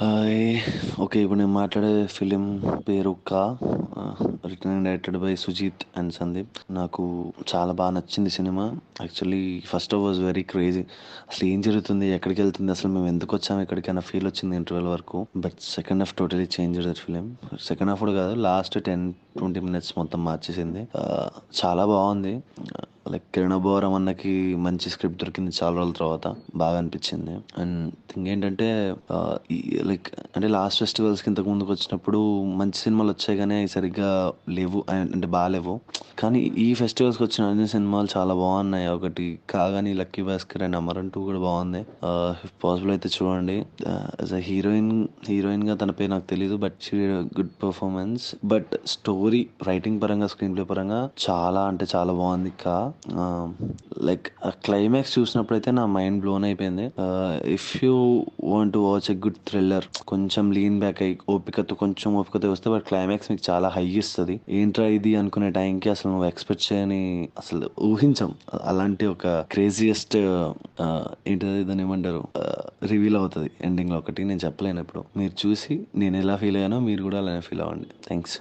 Hi. Okay. ఇప్పుడు నేను మాట్లాడే ఫిలిం పేరు 'Ka'. Written and directed by Sujeeth and Sandeep. నాకు చాలా బాగా నచ్చింది సినిమా. Actually first half was very crazy. అసలు ఏం జరుగుతుంది, ఎక్కడికి వెళ్తుంది, అసలు మేము ఎందుకు వచ్చాము ఇక్కడికి అన్న ఫీల్ వచ్చింది ఇంటర్వెల్ వరకు. But second half totally change that film. Second half కూడా కాదు, లాస్ట్ 10-20 మినిట్స్ మొత్తం మార్చేసింది. చాలా బాగుంది. లైక్ కిరణ్ అబ్బవరం అన్నకి మంచి స్క్రిప్ట్ దొరికింది చాలా రోజుల తర్వాత. బాగా అనిపించింది. అండ్ థింగ్ ఏంటంటే లైక్ అంటే లాస్ట్ ఫెస్టివల్స్కి ఇంతకు ముందుకు వచ్చినప్పుడు మంచి సినిమాలు వచ్చాయి కానీ అవి సరిగ్గా లేవు, అంటే బాగాలేవు. కానీ ఈ ఫెస్టివల్స్కి వచ్చిన అన్ని సినిమాలు చాలా బాగున్నాయి. ఒకటి కాగాని, లక్కీ భాస్కర్ అండ్ అమరన్ 2 కూడా బాగుంది. ఇఫ్ పాసిబుల్ అయితే చూడండి. యాజ్ అ హీరోయిన్ గా తన పేరు నాకు తెలీదు, but she good performance. But story writing పరంగా, స్క్రీన్ ప్లే పరంగా చాలా అంటే చాలా బాగుంది. లైక్ ఆ క్లైమాక్స్ చూసినప్పుడైతే నా మైండ్ బ్లోన్ అయిపోయింది. If you want to watch a good thriller, కొంచెం లీన్ బ్యాక్ అయ్యి కొంచెం ఓపికతో వస్తే బట్ క్లైమాక్స్ మీకు చాలా హై ఇస్తుంది. ఏంట్రా ఇది అనుకునే టైంకి అసలు నువ్వు ఎక్స్పెక్ట్ చేయని, అసలు ఊహించం అలాంటి ఒక క్రేజియస్ట్ ఏంటది దాన్ని ఏమంటారు, రివీల్ అవుతుంది ఎండింగ్ లో. ఒకటి నేను చెప్పలేను. ఇప్పుడు మీరు చూసి నేను ఎలా ఫీల్ అయ్యానో మీరు కూడా అలానే ఫీల్ అవ్వండి. థ్యాంక్స్.